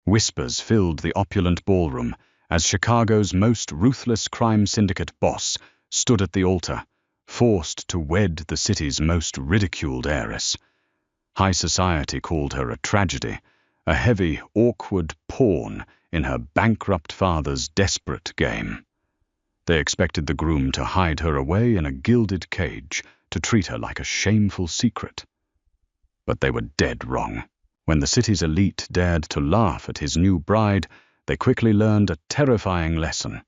Whispers filled the opulent ballroom as Chicago's most ruthless crime syndicate boss stood at the altar, forced to wed the city's most ridiculed heiress. High society called her a tragedy, a heavy, awkward pawn in her bankrupt father's desperate game. They expected the groom to hide her away in a gilded cage, to treat her like a shameful secret. But they were dead wrong. When the city's elite dared to laugh at his new bride, they quickly learned a terrifying lesson.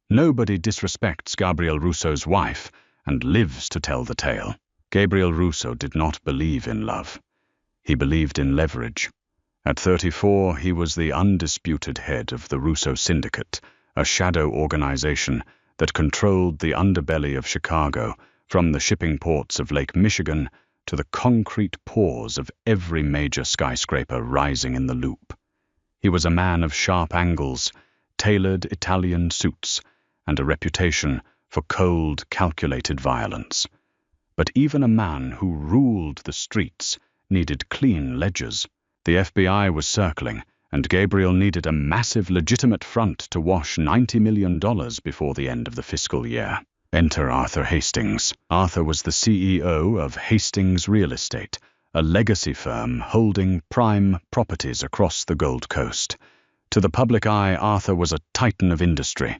Nobody disrespects Gabriel Russo's wife and lives to tell the tale. Gabriel Russo did not believe in love. He believed in leverage. At 34, he was the undisputed head of the Russo Syndicate, a shadow organization that controlled the underbelly of Chicago, from the shipping ports of Lake Michigan to the concrete pores of every major skyscraper rising in the loop. He was a man of sharp angles, tailored Italian suits, and a reputation for cold, calculated violence. But even a man who ruled the streets needed clean ledgers. The FBI was circling, and Gabriel needed a massive legitimate front to wash $90 million before the end of the fiscal year. Enter Arthur Hastings. Arthur was the CEO of Hastings Real Estate, a legacy firm holding prime properties across the Gold Coast. To the public eye, Arthur was a titan of industry.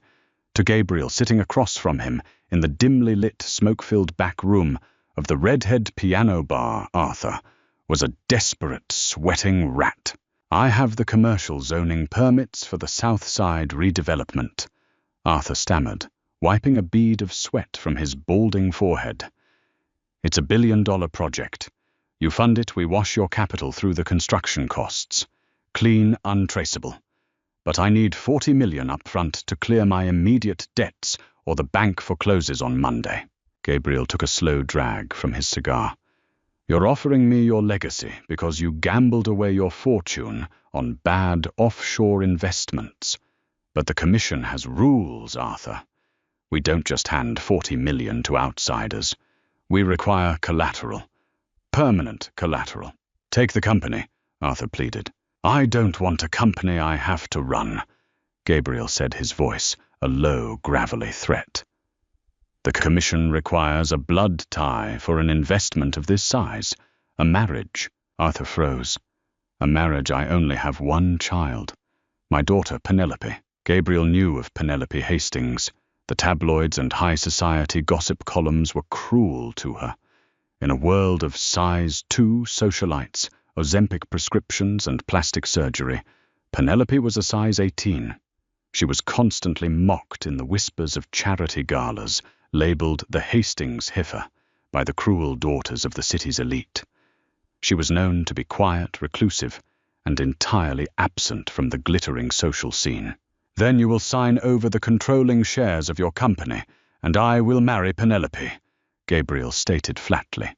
To Gabriel, sitting across from him in the dimly lit, smoke-filled back room of the Redhead Piano Bar, Arthur was a desperate, sweating rat. "I have the commercial zoning permits for the South Side redevelopment," Arthur stammered, wiping a bead of sweat from his balding forehead. "It's a $1 billion project. You fund it, we wash your capital through the construction costs. Clean, untraceable. But I need $40 million up front to clear my immediate debts, or the bank forecloses on Monday." Gabriel took a slow drag from his cigar. "You're offering me your legacy because you gambled away your fortune on bad offshore investments. But the commission has rules, Arthur. We don't just hand $40 million to outsiders. We require collateral. Permanent collateral. Take the company," Arthur pleaded. "I don't want a company I have to run," Gabriel said, his voice a low, gravelly threat. "The commission requires a blood tie for an investment of this size. A marriage." Arthur froze. "A marriage. I only have one child. My daughter, Penelope." Gabriel knew of Penelope Hastings. The tabloids and high society gossip columns were cruel to her. In a world of size 2 socialites, Ozempic prescriptions and plastic surgery, Penelope was a size 18. She was constantly mocked in the whispers of charity galas, labeled the Hastings heifer, by the cruel daughters of the city's elite. She was known to be quiet, reclusive, and entirely absent from the glittering social scene. "Then you will sign over the controlling shares of your company, and I will marry Penelope," Gabriel stated flatly.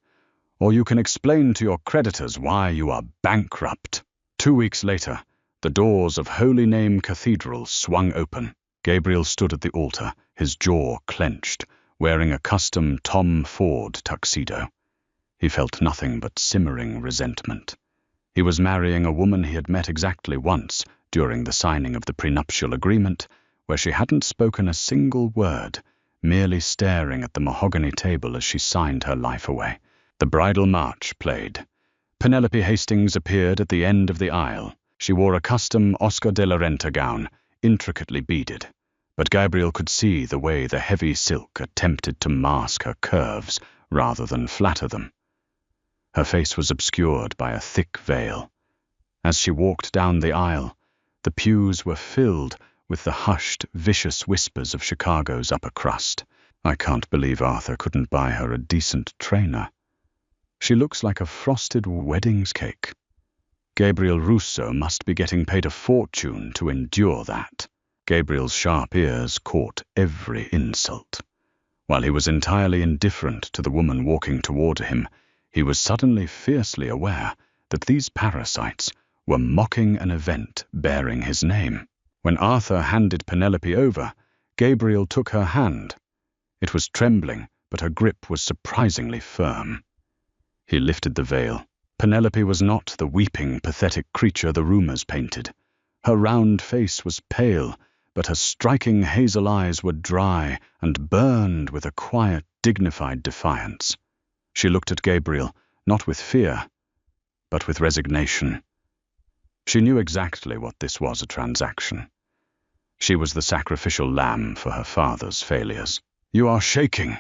"Or you can explain to your creditors why you are bankrupt." 2 weeks later, the doors of Holy Name Cathedral swung open. Gabriel stood at the altar, his jaw clenched, wearing a custom Tom Ford tuxedo. He felt nothing but simmering resentment. He was marrying a woman he had met exactly once, during the signing of the prenuptial agreement, where she hadn't spoken a single word, merely staring at the mahogany table as she signed her life away. The bridal march played. Penelope Hastings appeared at the end of the aisle. She wore a custom Oscar de la Renta gown, intricately beaded, but Gabriel could see the way the heavy silk attempted to mask her curves rather than flatter them. Her face was obscured by a thick veil. As she walked down the aisle, the pews were filled with the hushed, vicious whispers of Chicago's upper crust. "I can't believe Arthur couldn't buy her a decent trainer. She looks like a frosted wedding's cake. Gabriel Russo must be getting paid a fortune to endure that." Gabriel's sharp ears caught every insult. While he was entirely indifferent to the woman walking toward him, he was suddenly fiercely aware that these parasites were mocking an event bearing his name. When Arthur handed Penelope over, Gabriel took her hand. It was trembling, but her grip was surprisingly firm. He lifted the veil. Penelope was not the weeping, pathetic creature the rumors painted. Her round face was pale, but her striking hazel eyes were dry and burned with a quiet, dignified defiance. She looked at Gabriel, not with fear, but with resignation. She knew exactly what this was, a transaction. She was the sacrificial lamb for her father's failures. "You are shaking,"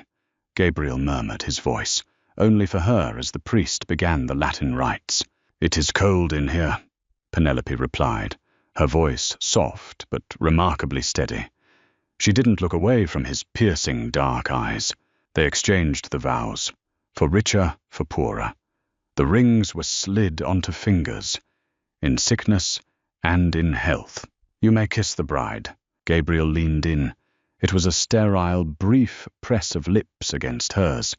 Gabriel murmured, his voice, only for her as the priest began the Latin rites. "It is cold in here," Penelope replied, her voice soft but remarkably steady. She didn't look away from his piercing dark eyes. They exchanged the vows, for richer, for poorer. The rings were slid onto fingers, in sickness and in health. "You may kiss the bride." Gabriel leaned in. It was a sterile, brief press of lips against hers.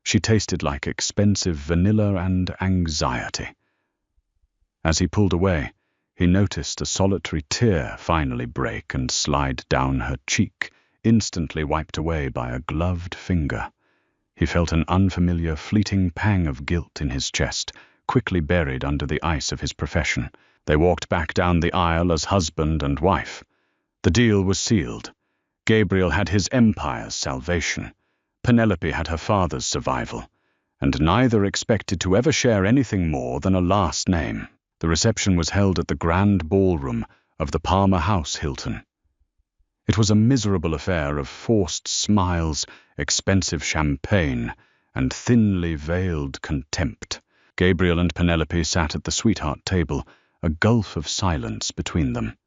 She tasted like expensive vanilla and anxiety. As he pulled away, he noticed a solitary tear finally break and slide down her cheek, instantly wiped away by a gloved finger. He felt an unfamiliar, fleeting pang of guilt in his chest, quickly buried under the ice of his profession. They walked back down the aisle as husband and wife. The deal was sealed. Gabriel had his empire's salvation. Penelope had her father's survival, and neither expected to ever share anything more than a last name. The reception was held at the grand ballroom of the Palmer House Hilton. It was a miserable affair of forced smiles, expensive champagne, and thinly veiled contempt. Gabriel and Penelope sat at the sweetheart table, a gulf of silence between them.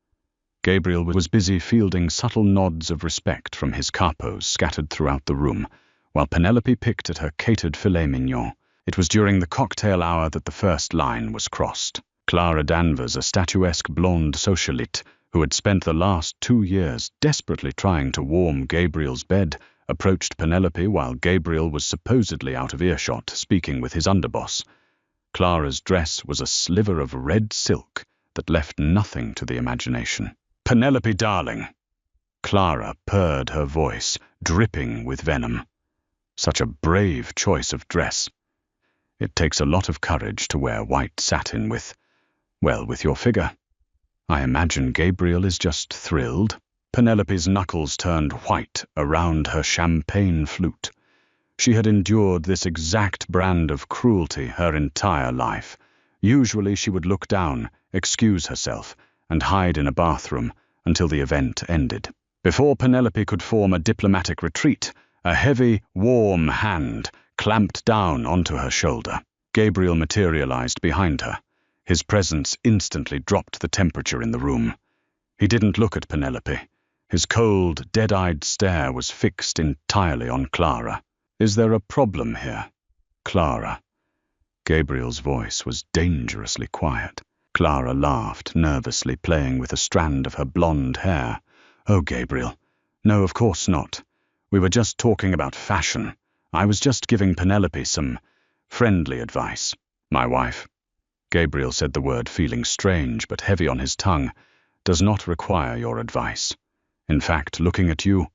Gabriel was busy fielding subtle nods of respect from his capos scattered throughout the room, while Penelope picked at her catered filet mignon. It was during the cocktail hour that the first line was crossed. Clara Danvers, a statuesque blonde socialite who had spent the last 2 years desperately trying to warm Gabriel's bed, approached Penelope while Gabriel was supposedly out of earshot, speaking with his underboss. Clara's dress was a sliver of red silk that left nothing to the imagination. "Penelope, darling." Clara purred her voice, dripping with venom. Such a brave choice of dress. It takes a lot of courage to wear white satin with your figure. I imagine Gabriel is just thrilled. Penelope's knuckles turned white around her champagne flute. She had endured this exact brand of cruelty her entire life. Usually she would look down, excuse herself, and hide in a bathroom until the event ended. Before Penelope could form a diplomatic retreat, a heavy, warm hand clamped down onto her shoulder. Gabriel materialized behind her. His presence instantly dropped the temperature in the room. He didn't look at Penelope. His cold, dead-eyed stare was fixed entirely on Clara. "Is there a problem here?" "Clara." Gabriel's voice was dangerously quiet. Clara laughed, nervously playing with a strand of her blonde hair. "Oh, Gabriel. No, of course not. We were just talking about fashion. I was just giving Penelope some friendly advice." "My wife," Gabriel said the word feeling strange but heavy on his tongue, "does not require your advice. In fact, looking at you,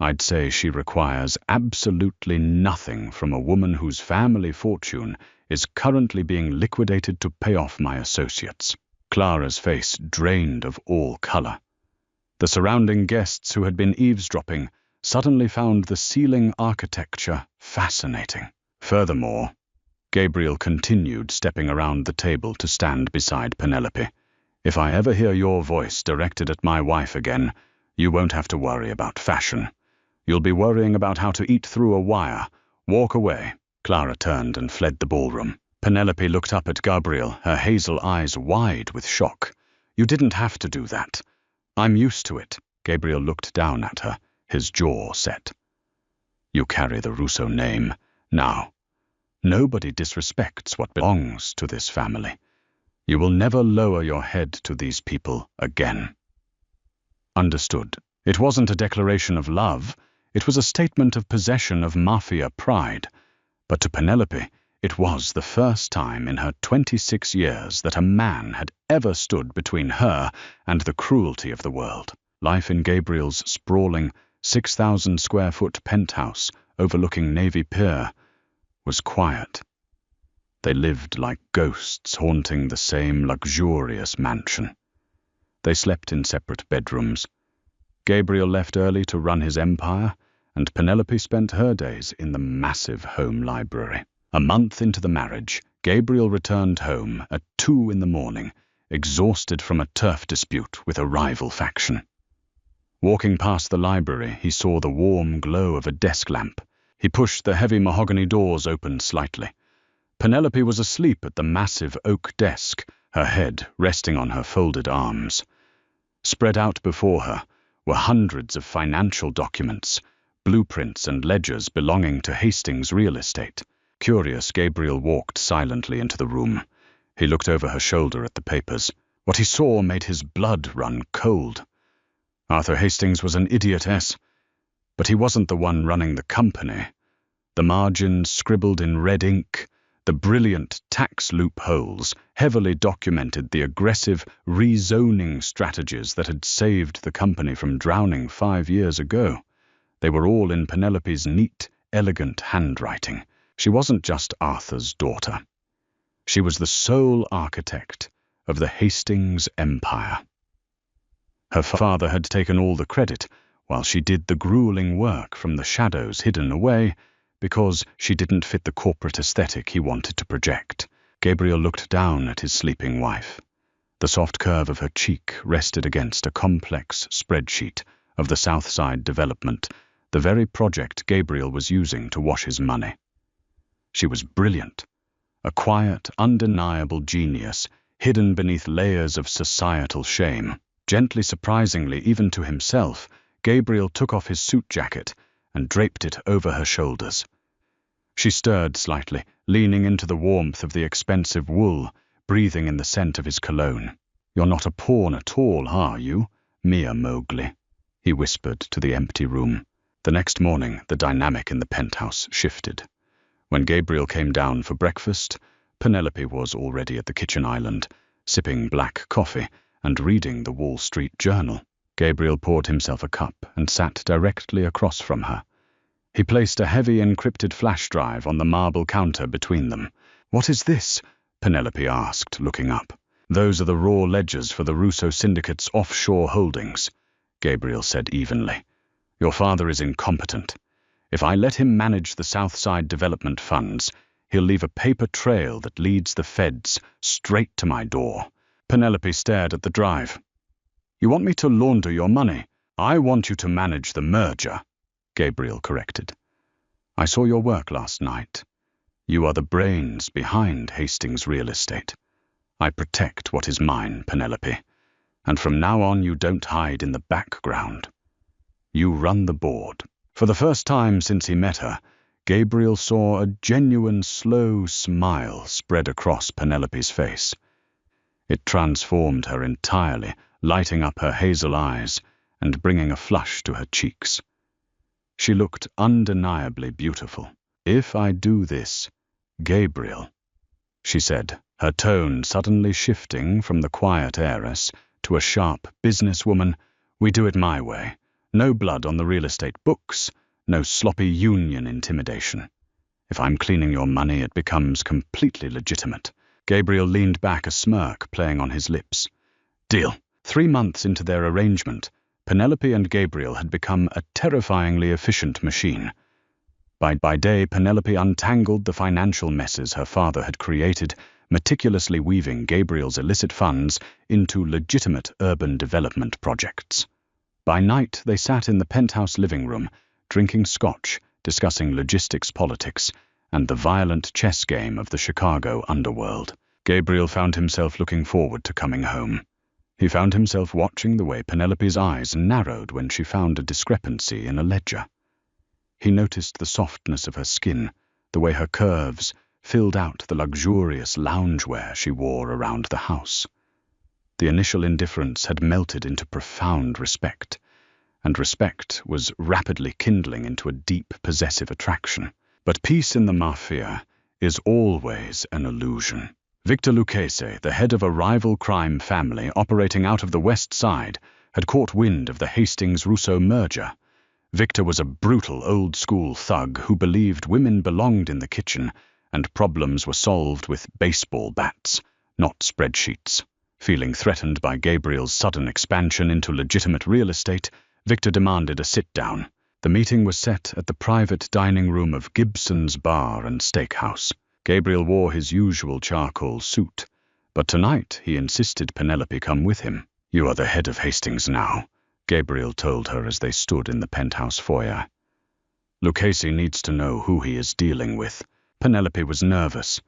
I'd say she requires absolutely nothing from a woman whose family fortune is currently being liquidated to pay off my associates." Clara's face drained of all color. The surrounding guests who had been eavesdropping suddenly found the ceiling architecture fascinating. Furthermore, Gabriel continued, stepping around the table to stand beside Penelope, "if I ever hear your voice directed at my wife again, you won't have to worry about fashion. You'll be worrying about how to eat through a wire. Walk away." Clara turned and fled the ballroom. Penelope looked up at Gabriel, her hazel eyes wide with shock. "You didn't have to do that. I'm used to it." Gabriel looked down at her, his jaw set. "You carry the Russo name. Now, nobody disrespects what belongs to this family. You will never lower your head to these people again." "Understood." It wasn't a declaration of love. It was a statement of possession of Mafia pride. But to Penelope, it was the first time in her 26 years that a man had ever stood between her and the cruelty of the world. Life in Gabriel's sprawling 6,000-square-foot penthouse overlooking Navy Pier was quiet. They lived like ghosts haunting the same luxurious mansion. They slept in separate bedrooms. Gabriel left early to run his empire, and Penelope spent her days in the massive home library. A month into the marriage, Gabriel returned home at 2 in the morning, exhausted from a turf dispute with a rival faction. Walking past the library, he saw the warm glow of a desk lamp. He pushed the heavy mahogany doors open slightly. Penelope was asleep at the massive oak desk, her head resting on her folded arms. Spread out before her were hundreds of financial documents, blueprints and ledgers belonging to Hastings Real Estate. Curious, Gabriel walked silently into the room. He looked over her shoulder at the papers. What he saw made his blood run cold. Arthur Hastings was an idiot, but he wasn't the one running the company. The margins scribbled in red ink, the brilliant tax loopholes heavily documented the aggressive rezoning strategies that had saved the company from drowning 5 years ago. They were all in Penelope's neat, elegant handwriting. She wasn't just Arthur's daughter. She was the sole architect of the Hastings Empire. Her father had taken all the credit, while she did the grueling work from the shadows hidden away, because she didn't fit the corporate aesthetic he wanted to project. Gabriel looked down at his sleeping wife. The soft curve of her cheek rested against a complex spreadsheet of the Southside development, the very project Gabriel was using to wash his money. She was brilliant, a quiet, undeniable genius, hidden beneath layers of societal shame. Gently surprisingly, even to himself, Gabriel took off his suit jacket and draped it over her shoulders. She stirred slightly, leaning into the warmth of the expensive wool, breathing in the scent of his cologne. "You're not a pawn at all, are you, Mia Mowgli?" he whispered to the empty room. The next morning, the dynamic in the penthouse shifted. When Gabriel came down for breakfast, Penelope was already at the kitchen island, sipping black coffee and reading the Wall Street Journal. Gabriel poured himself a cup and sat directly across from her. He placed a heavy encrypted flash drive on the marble counter between them. "What is this?" Penelope asked, looking up. "Those are the raw ledgers for the Russo Syndicate's offshore holdings," Gabriel said evenly. "Your father is incompetent. If I let him manage the Southside Development Funds, he'll leave a paper trail that leads the feds straight to my door." Penelope stared at the drive. "You want me to launder your money? I want you to manage the merger," Gabriel corrected. "I saw your work last night. You are the brains behind Hastings Real Estate. I protect what is mine, Penelope, and from now on you don't hide in the background. You run the board." For the first time since he met her, Gabriel saw a genuine, slow smile spread across Penelope's face. It transformed her entirely, lighting up her hazel eyes and bringing a flush to her cheeks. She looked undeniably beautiful. "If I do this, Gabriel," she said, her tone suddenly shifting from the quiet heiress to a sharp businesswoman, "we do it my way. No blood on the real estate books, no sloppy union intimidation. If I'm cleaning your money, it becomes completely legitimate." Gabriel leaned back, a smirk playing on his lips. "Deal." 3 months into their arrangement, Penelope and Gabriel had become a terrifyingly efficient machine. By day, Penelope untangled the financial messes her father had created, meticulously weaving Gabriel's illicit funds into legitimate urban development projects. By night, they sat in the penthouse living room, drinking scotch, discussing logistics politics, and the violent chess game of the Chicago underworld. Gabriel found himself looking forward to coming home. He found himself watching the way Penelope's eyes narrowed when she found a discrepancy in a ledger. He noticed the softness of her skin, the way her curves filled out the luxurious loungewear she wore around the house. The initial indifference had melted into profound respect, and respect was rapidly kindling into a deep, possessive attraction. But peace in the Mafia is always an illusion. Victor Lucchese, the head of a rival crime family operating out of the West Side, had caught wind of the Hastings-Russo merger. Victor was a brutal, old-school thug who believed women belonged in the kitchen and problems were solved with baseball bats, not spreadsheets. Feeling threatened by Gabriel's sudden expansion into legitimate real estate, Victor demanded a sit-down. The meeting was set at the private dining room of Gibson's Bar and Steakhouse. Gabriel wore his usual charcoal suit, but tonight he insisted Penelope come with him. "You are the head of Hastings now," Gabriel told her as they stood in the penthouse foyer. "Lucchese needs to know who he is dealing with." Penelope was nervous.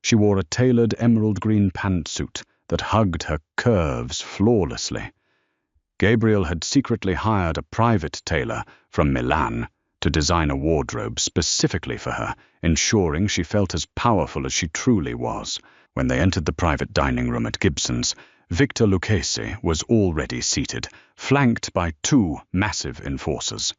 She wore a tailored emerald green pantsuit that hugged her curves flawlessly. Gabriel had secretly hired a private tailor from Milan to design a wardrobe specifically for her, ensuring she felt as powerful as she truly was. When they entered the private dining room at Gibson's, Victor Lucchese was already seated, flanked by two massive enforcers.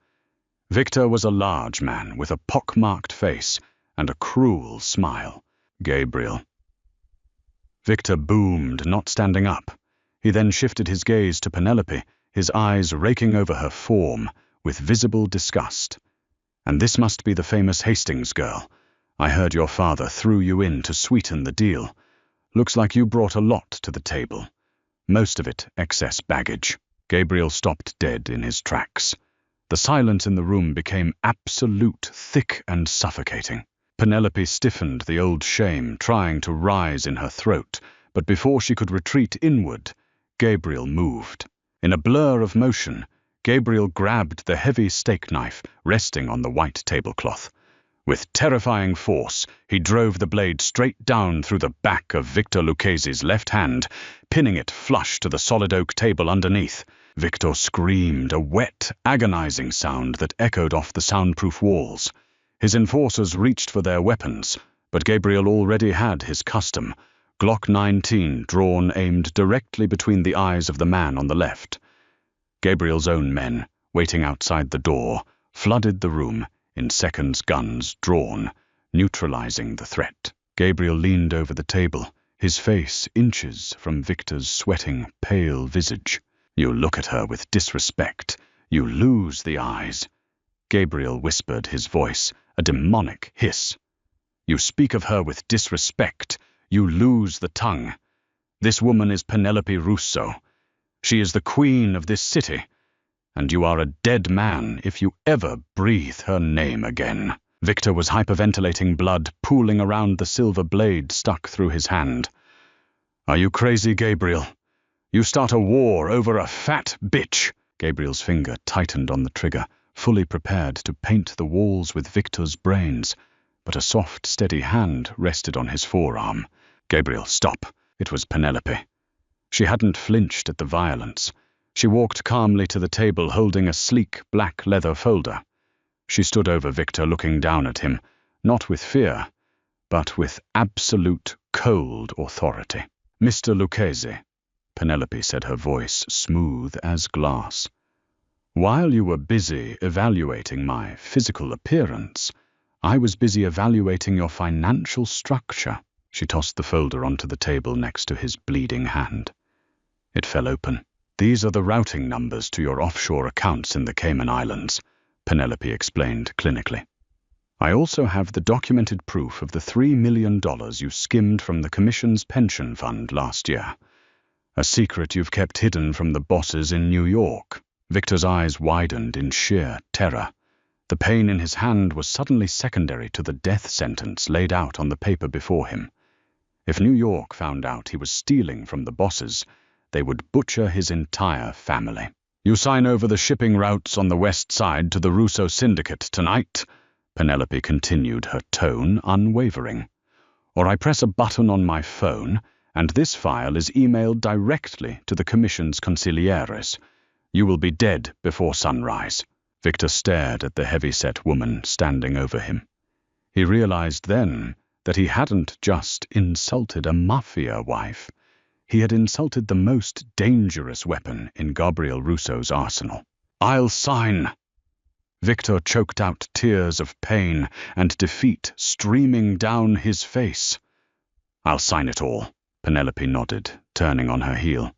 Victor was a large man with a pockmarked face and a cruel smile. "Gabriel." Victor boomed, not standing up. He then shifted his gaze to Penelope, his eyes raking over her form with visible disgust. "And this must be the famous Hastings girl. I heard your father threw you in to sweeten the deal. Looks like you brought a lot to the table. Most of it excess baggage." Gabriel stopped dead in his tracks. The silence in the room became absolute, thick and suffocating. Penelope stiffened the old shame, trying to rise in her throat, but before she could retreat inward, Gabriel moved. In a blur of motion, Gabriel grabbed the heavy steak knife resting on the white tablecloth. With terrifying force, he drove the blade straight down through the back of Victor Lucchese's left hand, pinning it flush to the solid oak table underneath. Victor screamed, a wet, agonizing sound that echoed off the soundproof walls. His enforcers reached for their weapons, but Gabriel already had his custom, Glock 19 drawn, aimed directly between the eyes of the man on the left. Gabriel's own men, waiting outside the door, flooded the room, in seconds, guns drawn, neutralizing the threat. Gabriel leaned over the table, his face inches from Victor's sweating, pale visage. "You look at her with disrespect. You lose the eyes." Gabriel whispered, his voice a demonic hiss. "You speak of her with disrespect. You lose the tongue. This woman is Penelope Russo. She is the queen of this city, and you are a dead man if you ever breathe her name again." Victor was hyperventilating, blood pooling around the silver blade stuck through his hand. "Are you crazy, Gabriel? You start a war over a fat bitch." Gabriel's finger tightened on the trigger, fully prepared to paint the walls with Victor's brains, but a soft, steady hand rested on his forearm. "Gabriel, stop." It was Penelope. She hadn't flinched at the violence. She walked calmly to the table, holding a sleek black leather folder. She stood over Victor, looking down at him, not with fear, but with absolute, cold authority. "Mr. Lucchese," Penelope said, her voice smooth as glass. "While you were busy evaluating my physical appearance, I was busy evaluating your financial structure." She tossed the folder onto the table next to his bleeding hand. It fell open. "These are the routing numbers to your offshore accounts in the Cayman Islands," Penelope explained clinically. "I also have the documented proof of the $3 million you skimmed from the Commission's pension fund last year. A secret you've kept hidden from the bosses in New York." Victor's eyes widened in sheer terror. The pain in his hand was suddenly secondary to the death sentence laid out on the paper before him. If New York found out he was stealing from the bosses, they would butcher his entire family. "You sign over the shipping routes on the west side to the Russo Syndicate tonight," Penelope continued, her tone unwavering. "Or I press a button on my phone, and this file is emailed directly to the Commission's consiglieres. You will be dead before sunrise." Victor stared at the heavy-set woman standing over him. He realized then that he hadn't just insulted a Mafia wife. He had insulted the most dangerous weapon in Gabriel Russo's arsenal. "I'll sign." Victor choked out tears of pain and defeat streaming down his face. "I'll sign it all," Penelope nodded, turning on her heel.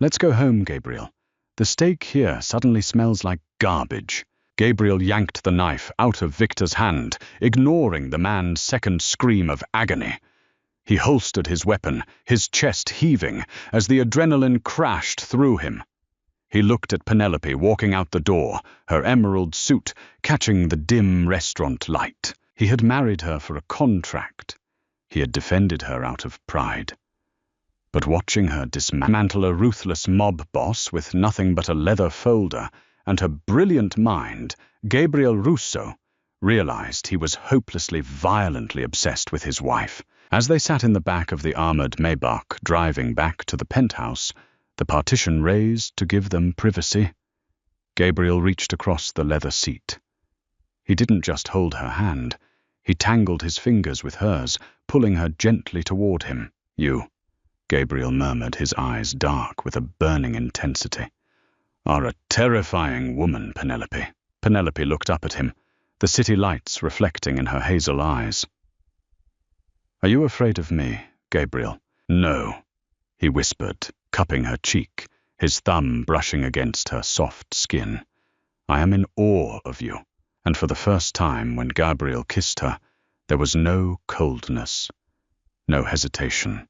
"Let's go home, Gabriel. The steak here suddenly smells like garbage." Gabriel yanked the knife out of Victor's hand, ignoring the man's second scream of agony. He holstered his weapon, his chest heaving, as the adrenaline crashed through him. He looked at Penelope walking out the door, her emerald suit catching the dim restaurant light. He had married her for a contract. He had defended her out of pride. But watching her dismantle a ruthless mob boss with nothing but a leather folder and her brilliant mind, Gabriel Russo realized he was hopelessly, violently obsessed with his wife. As they sat in the back of the armored Maybach driving back to the penthouse, the partition raised to give them privacy, Gabriel reached across the leather seat. He didn't just hold her hand. He tangled his fingers with hers, pulling her gently toward him. "You," Gabriel murmured, his eyes dark with a burning intensity, "are a terrifying woman, Penelope." Penelope looked up at him, the city lights reflecting in her hazel eyes. "Are you afraid of me, Gabriel?" "No," he whispered, cupping her cheek, his thumb brushing against her soft skin. "I am in awe of you." And for the first time, when Gabriel kissed her, there was no coldness, no hesitation.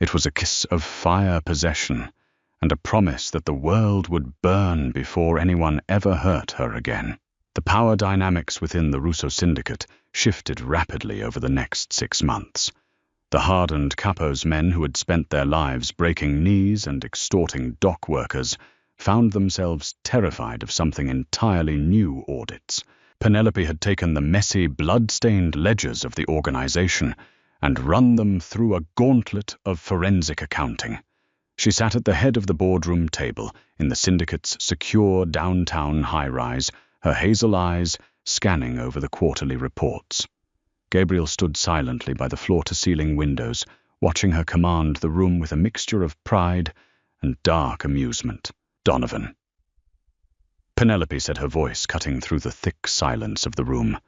It was a kiss of fire possession, and a promise that the world would burn before anyone ever hurt her again. The power dynamics within the Russo syndicate shifted rapidly over the next 6 months. The hardened Capo's men who had spent their lives breaking knees and extorting dock workers found themselves terrified of something entirely new: audits. Penelope had taken the messy, blood-stained ledgers of the organization and run them through a gauntlet of forensic accounting. She sat at the head of the boardroom table in the syndicate's secure downtown high-rise, her hazel eyes scanning over the quarterly reports. Gabriel stood silently by the floor-to-ceiling windows, watching her command the room with a mixture of pride and dark amusement. "Donovan." Penelope said, her voice cutting through the thick silence of the room.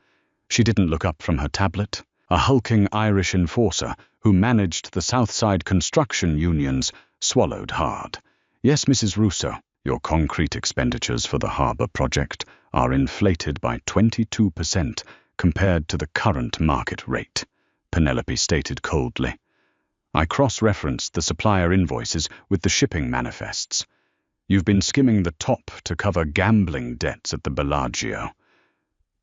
She didn't look up from her tablet. A hulking Irish enforcer who managed the Southside construction unions swallowed hard. "Yes, Mrs. Russo, your concrete expenditures for the harbor project are inflated by 22% compared to the current market rate," Penelope stated coldly. "I cross-referenced the supplier invoices with the shipping manifests. You've been skimming the top to cover gambling debts at the Bellagio.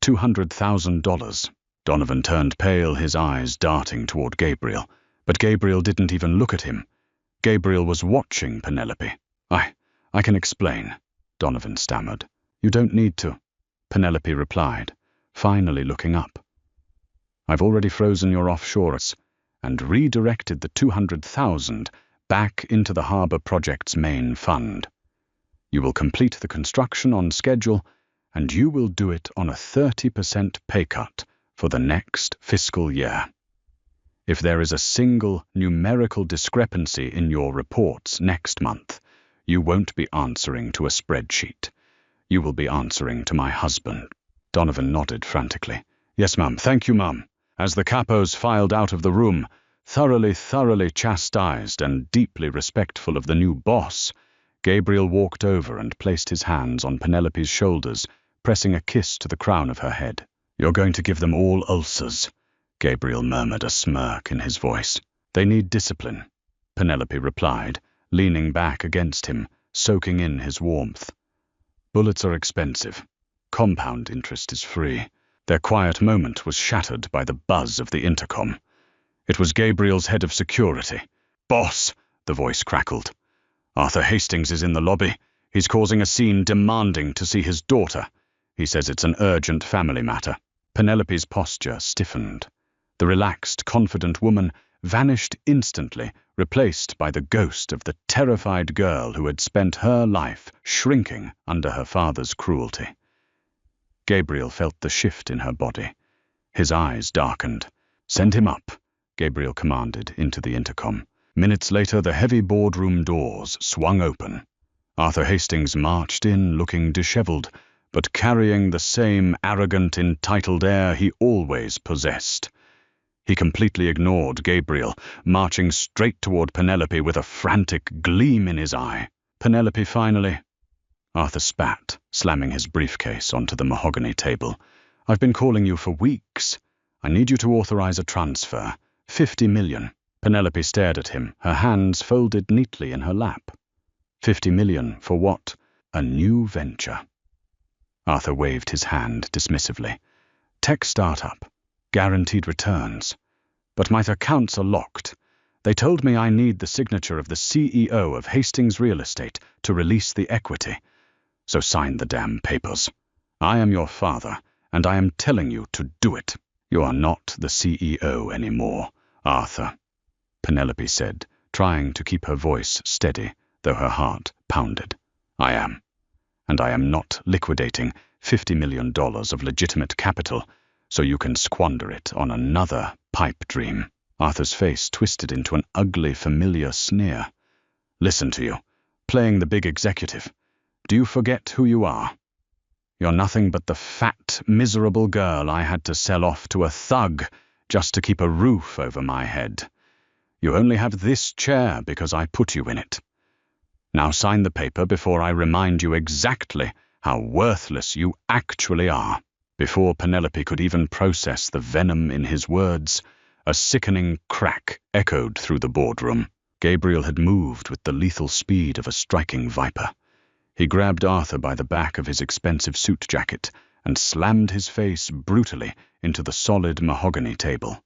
$200,000. Donovan turned pale, his eyes darting toward Gabriel, but Gabriel didn't even look at him. Gabriel was watching Penelope. I can explain," Donovan stammered. "You don't need to," Penelope replied, finally looking up. "I've already frozen your offshores and redirected the $200,000 back into the harbor project's main fund. You will complete the construction on schedule, and you will do it on a 30% pay cut for the next fiscal year. If there is a single numerical discrepancy in your reports next month, you won't be answering to a spreadsheet. You will be answering to my husband." Donovan nodded frantically. "Yes, Mum. Thank you, Mum." As the Capos filed out of the room, thoroughly chastised and deeply respectful of the new boss, Gabriel walked over and placed his hands on Penelope's shoulders, pressing a kiss to the crown of her head. "You're going to give them all ulcers," Gabriel murmured, a smirk in his voice. "They need discipline," Penelope replied, leaning back against him, soaking in his warmth. "Bullets are expensive. Compound interest is free." Their quiet moment was shattered by the buzz of the intercom. It was Gabriel's head of security. "Boss," the voice crackled. "Arthur Hastings is in the lobby. He's causing a scene, demanding to see his daughter. He says it's an urgent family matter." Penelope's posture stiffened. The relaxed, confident woman vanished instantly, replaced by the ghost of the terrified girl who had spent her life shrinking under her father's cruelty. Gabriel felt the shift in her body. His eyes darkened. "Send him up," Gabriel commanded into the intercom. Minutes later, the heavy boardroom doors swung open. Arthur Hastings marched in, looking disheveled, but carrying the same arrogant, entitled air he always possessed. He completely ignored Gabriel, marching straight toward Penelope with a frantic gleam in his eye. "Penelope, finally." Arthur spat, slamming his briefcase onto the mahogany table. "I've been calling you for weeks. I need you to authorize a transfer. 50 million. Penelope stared at him, her hands folded neatly in her lap. 50 million for what? A new venture. Arthur waved his hand dismissively. Tech startup. Guaranteed returns. But my accounts are locked. They told me I need the signature of the CEO of Hastings Real Estate to release the equity. So sign the damn papers. I am your father, and I am telling you to do it. You are not the CEO anymore, Arthur, Penelope said, trying to keep her voice steady, though her heart pounded. I am. And I am not liquidating $50 million of legitimate capital so you can squander it on another pipe dream. Arthur's face twisted into an ugly, familiar sneer. Listen to you, playing the big executive. Do you forget who you are? You're nothing but the fat, miserable girl I had to sell off to a thug just to keep a roof over my head. You only have this chair because I put you in it. Now sign the paper before I remind you exactly how worthless you actually are. Before Penelope could even process the venom in his words, a sickening crack echoed through the boardroom. Gabriel had moved with the lethal speed of a striking viper. He grabbed Arthur by the back of his expensive suit jacket and slammed his face brutally into the solid mahogany table.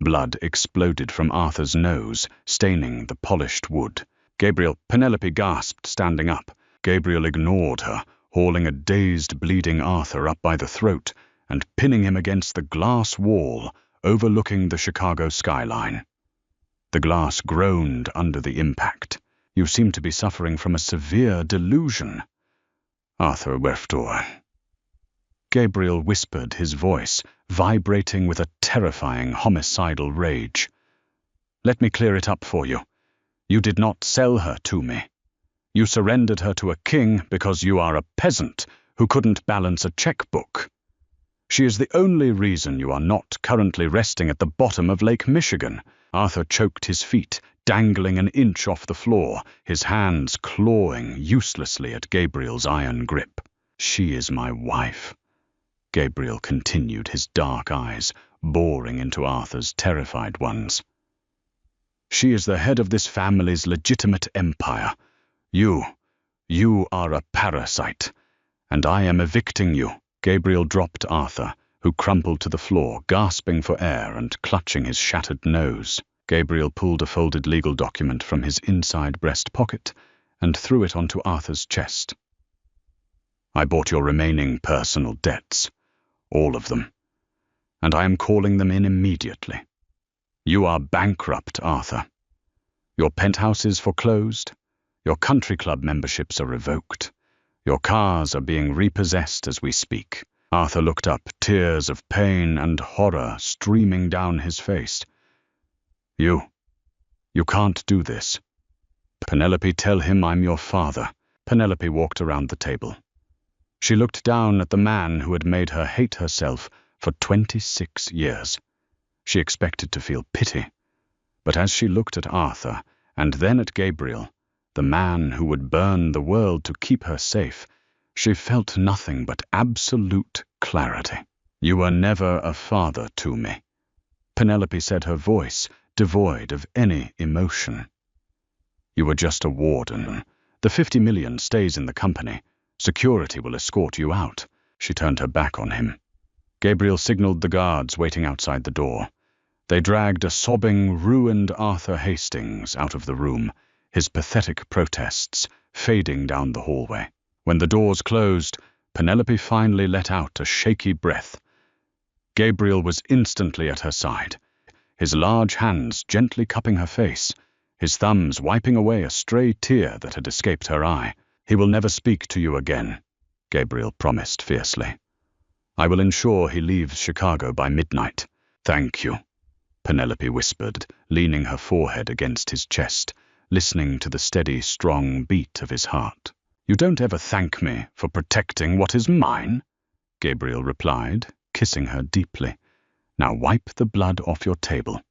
Blood exploded from Arthur's nose, staining the polished wood. Penelope gasped, standing up. Gabriel ignored her, hauling a dazed, bleeding Arthur up by the throat and pinning him against the glass wall overlooking the Chicago skyline. The glass groaned under the impact. You seem to be suffering from a severe delusion. Arthur Werftor. Gabriel whispered, his voice vibrating with a terrifying homicidal rage. Let me clear it up for you. You did not sell her to me. You surrendered her to a king because you are a peasant who couldn't balance a checkbook. She is the only reason you are not currently resting at the bottom of Lake Michigan. Arthur choked his feet, dangling an inch off the floor, his hands clawing uselessly at Gabriel's iron grip. She is my wife. Gabriel continued, his dark eyes boring into Arthur's terrified ones. She is the head of this family's legitimate empire. You are a parasite, and I am evicting you. Gabriel dropped Arthur, who crumpled to the floor, gasping for air and clutching his shattered nose. Gabriel pulled a folded legal document from his inside breast pocket and threw it onto Arthur's chest. I bought your remaining personal debts, all of them, and I am calling them in immediately. You are bankrupt, Arthur. Your penthouse is foreclosed, your country club memberships are revoked, your cars are being repossessed as we speak. Arthur looked up, tears of pain and horror streaming down his face. You can't do this. Penelope, tell him I'm your father. Penelope walked around the table. She looked down at the man who had made her hate herself for 26 years. She expected to feel pity, but as she looked at Arthur and then at Gabriel, the man who would burn the world to keep her safe, she felt nothing but absolute clarity. You were never a father to me, Penelope said, her voice devoid of any emotion. You were just a warden. The 50 million stays in the company. Security will escort you out. She turned her back on him. Gabriel signaled the guards waiting outside the door. They dragged a sobbing, ruined Arthur Hastings out of the room, his pathetic protests fading down the hallway. When the doors closed, Penelope finally let out a shaky breath. Gabriel was instantly at her side, his large hands gently cupping her face, his thumbs wiping away a stray tear that had escaped her eye. He will never speak to you again, Gabriel promised fiercely. I will ensure he leaves Chicago by midnight. Thank you, Penelope whispered, leaning her forehead against his chest, listening to the steady, strong beat of his heart. You don't ever thank me for protecting what is mine, Gabriel replied, kissing her deeply. Now wipe the blood off your table.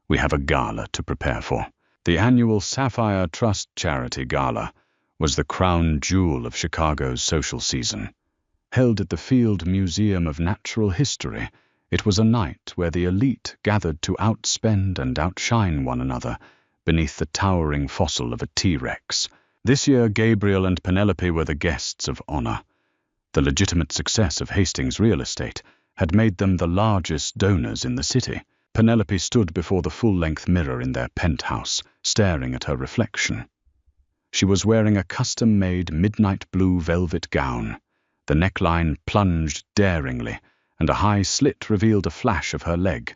We have a gala to prepare for. The annual Sapphire Trust Charity Gala was the crown jewel of Chicago's social season. Held at the Field Museum of Natural History, It was a night where the elite gathered to outspend and outshine one another beneath the towering fossil of a T-Rex. This year, Gabriel and Penelope were the guests of honor. The legitimate success of Hastings real estate had made them the largest donors in the city. Penelope stood before the full-length mirror in their penthouse, staring at her reflection. She was wearing a custom-made midnight blue velvet gown. The neckline plunged daringly, and a high slit revealed a flash of her leg.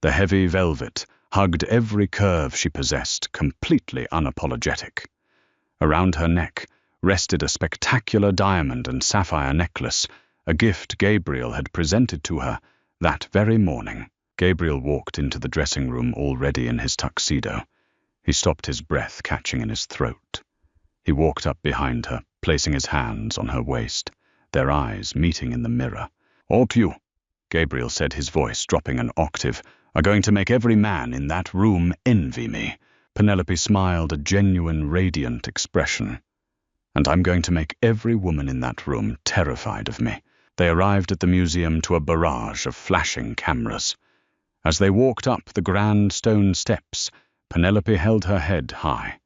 The heavy velvet hugged every curve she possessed, completely unapologetic. Around her neck rested a spectacular diamond and sapphire necklace, a gift Gabriel had presented to her that very morning. Gabriel walked into the dressing room already in his tuxedo. He stopped, his breath catching in his throat. He walked up behind her, placing his hands on her waist, their eyes meeting in the mirror. "All you," Gabriel said, his voice dropping an octave, "are going to make every man in that room envy me." Penelope smiled, a genuine, radiant expression. "And I'm going to make every woman in that room terrified of me." They arrived at the museum to a barrage of flashing cameras. As they walked up the grand stone steps, Penelope held her head high.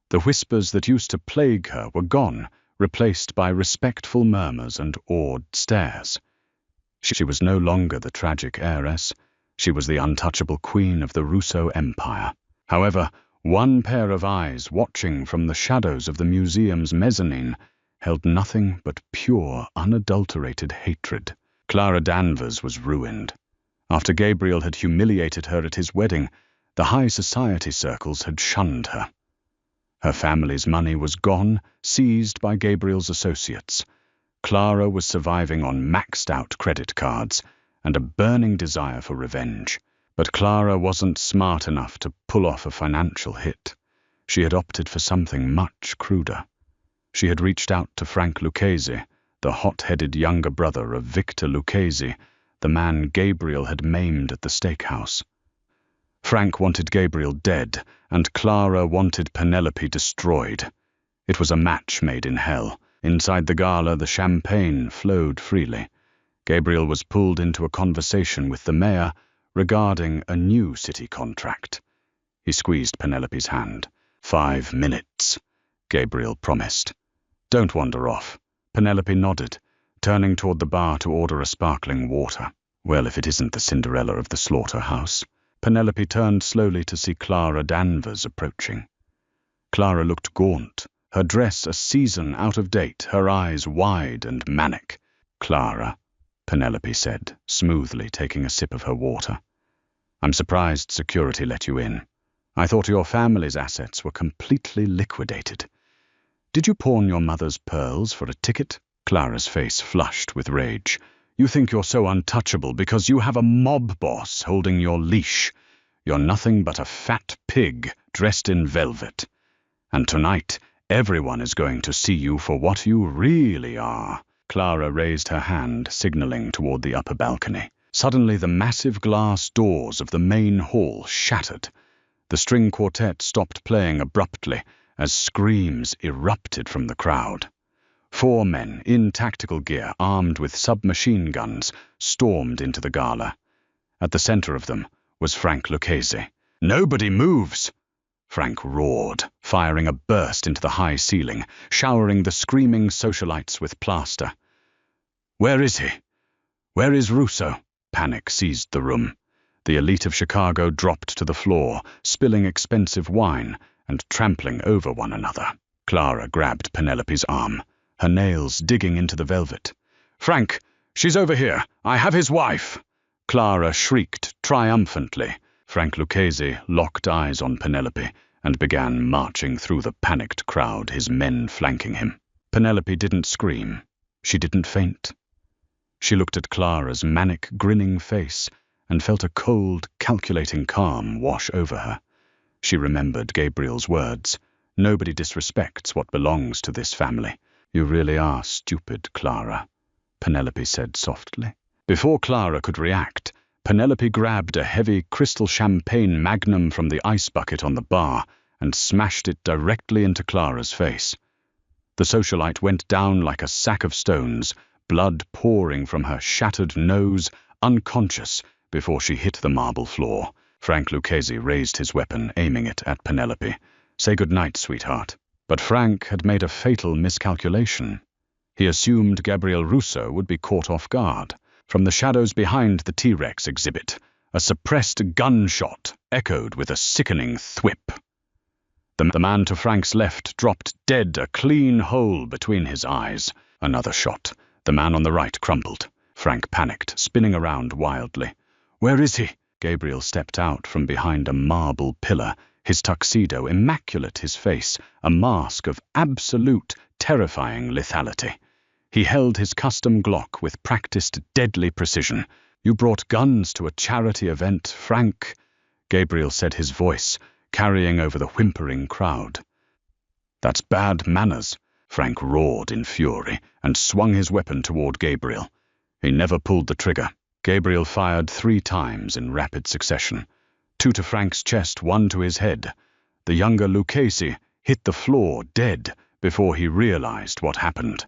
The whispers that used to plague her were gone, replaced by respectful murmurs and awed stares. She was no longer the tragic heiress. She was the untouchable queen of the Russo Empire. However, one pair of eyes watching from the shadows of the museum's mezzanine held nothing but pure, unadulterated hatred. Clara Danvers was ruined. After Gabriel had humiliated her at his wedding, the high society circles had shunned her. Her family's money was gone, seized by Gabriel's associates. Clara was surviving on maxed-out credit cards and a burning desire for revenge. But Clara wasn't smart enough to pull off a financial hit. She had opted for something much cruder. She had reached out to Frank Lucchese, the hot-headed younger brother of Victor Lucchese, the man Gabriel had maimed at the steakhouse. Frank wanted Gabriel dead, and Clara wanted Penelope destroyed. It was a match made in hell. Inside the gala, the champagne flowed freely. Gabriel was pulled into a conversation with the mayor regarding a new city contract. He squeezed Penelope's hand. 5 minutes, Gabriel promised. "Don't wander off." Penelope nodded, turning toward the bar to order a sparkling water. Well, if it isn't the Cinderella of the slaughterhouse. Penelope turned slowly to see Clara Danvers approaching. Clara looked gaunt, her dress a season out of date, her eyes wide and manic. "Clara," Penelope said, smoothly taking a sip of her water. "I'm surprised security let you in. I thought your family's assets were completely liquidated. Did you pawn your mother's pearls for a ticket?" Clara's face flushed with rage. "You think you're so untouchable because you have a mob boss holding your leash. You're nothing but a fat pig dressed in velvet. And tonight, everyone is going to see you for what you really are." Clara raised her hand, signaling toward the upper balcony. Suddenly, the massive glass doors of the main hall shattered. The string quartet stopped playing abruptly as screams erupted from the crowd. 4 men, in tactical gear, armed with submachine guns, stormed into the gala. At the center of them was Frank Lucchese. "Nobody moves!" Frank roared, firing a burst into the high ceiling, showering the screaming socialites with plaster. "Where is he? Where is Russo?" Panic seized the room. The elite of Chicago dropped to the floor, spilling expensive wine and trampling over one another. Clara grabbed Penelope's arm, her nails digging into the velvet. "Frank, she's over here. I have his wife!" Clara shrieked triumphantly. Frank Lucchese locked eyes on Penelope and began marching through the panicked crowd, his men flanking him. Penelope didn't scream. She didn't faint. She looked at Clara's manic, grinning face and felt a cold, calculating calm wash over her. She remembered Gabriel's words. "Nobody disrespects what belongs to this family." "You really are stupid, Clara," Penelope said softly. Before Clara could react, Penelope grabbed a heavy crystal champagne magnum from the ice bucket on the bar and smashed it directly into Clara's face. The socialite went down like a sack of stones, blood pouring from her shattered nose, unconscious, before she hit the marble floor. Frank Lucchese raised his weapon, aiming it at Penelope. "Say good night, sweetheart." But Frank had made a fatal miscalculation. He assumed Gabriel Russo would be caught off guard. From the shadows behind the T-Rex exhibit, a suppressed gunshot echoed with a sickening thwip. The man to Frank's left dropped dead, a clean hole between his eyes. Another shot. The man on the right crumpled. Frank panicked, spinning around wildly. "Where is he?" Gabriel stepped out from behind a marble pillar, his tuxedo immaculate, his face a mask of absolute, terrifying lethality. He held his custom Glock with practiced, deadly precision. "You brought guns to a charity event, Frank," Gabriel said, his voice carrying over the whimpering crowd. "That's bad manners," Frank roared in fury and swung his weapon toward Gabriel. He never pulled the trigger. Gabriel fired 3 times in rapid succession. 2 to Frank's chest, 1 to his head. The younger Lucchese hit the floor dead before he realized what happened.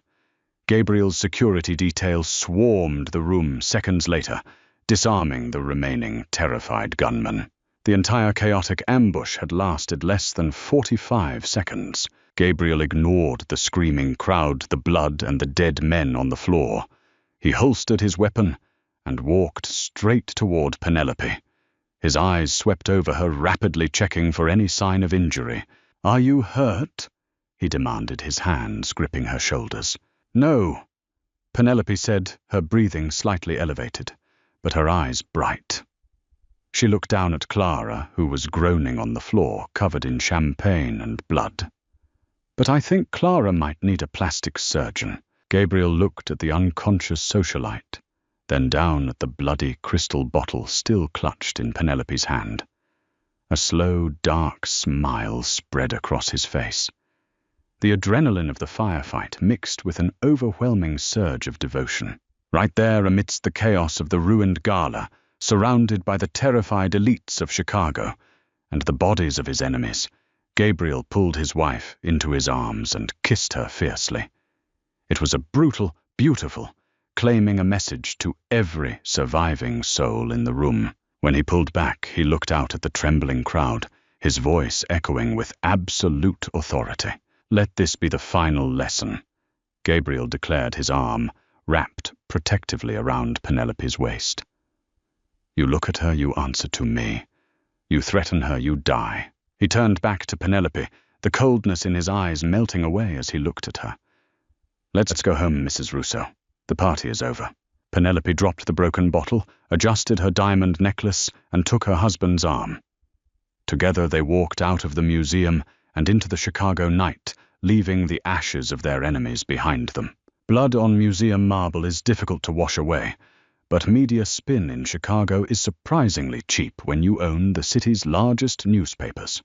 Gabriel's security detail swarmed the room seconds later, disarming the remaining terrified gunman. The entire chaotic ambush had lasted less than 45 seconds. Gabriel ignored the screaming crowd, the blood, and the dead men on the floor. He holstered his weapon and walked straight toward Penelope. His eyes swept over her, rapidly checking for any sign of injury. "Are you hurt?" he demanded, his hands gripping her shoulders. "No," Penelope said, her breathing slightly elevated, but her eyes bright. She looked down at Clara, who was groaning on the floor, covered in champagne and blood. "But I think Clara might need a plastic surgeon." Gabriel looked at the unconscious socialite, then down at the bloody crystal bottle still clutched in Penelope's hand. A slow, dark smile spread across his face. The adrenaline of the firefight mixed with an overwhelming surge of devotion. Right there amidst the chaos of the ruined gala, surrounded by the terrified elites of Chicago and the bodies of his enemies, Gabriel pulled his wife into his arms and kissed her fiercely. It was a brutal, beautiful, claiming a message to every surviving soul in the room. When he pulled back, he looked out at the trembling crowd, his voice echoing with absolute authority. "Let this be the final lesson," Gabriel declared, his arm wrapped protectively around Penelope's waist. "You look at her, you answer to me. You threaten her, you die." He turned back to Penelope, the coldness in his eyes melting away as he looked at her. "Let's go home, Mrs. Russo. The party is over." Penelope dropped the broken bottle, adjusted her diamond necklace, and took her husband's arm. Together they walked out of the museum and into the Chicago night, leaving the ashes of their enemies behind them. Blood on museum marble is difficult to wash away, but media spin in Chicago is surprisingly cheap when you own the city's largest newspapers.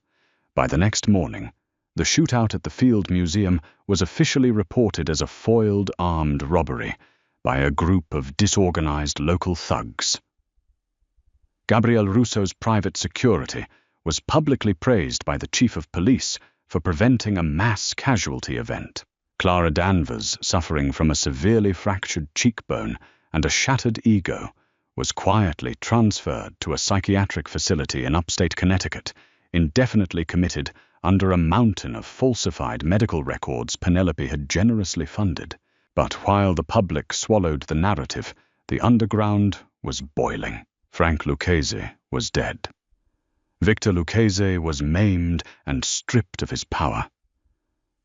By the next morning, the shootout at the Field Museum was officially reported as a foiled armed robbery by a group of disorganized local thugs. Gabriel Russo's private security was publicly praised by the chief of police for preventing a mass casualty event. Clara Danvers, suffering from a severely fractured cheekbone and a shattered ego, was quietly transferred to a psychiatric facility in upstate Connecticut, indefinitely committed under a mountain of falsified medical records Penelope had generously funded. But while the public swallowed the narrative, the underground was boiling. Frank Lucchese was dead. Victor Lucchese was maimed and stripped of his power.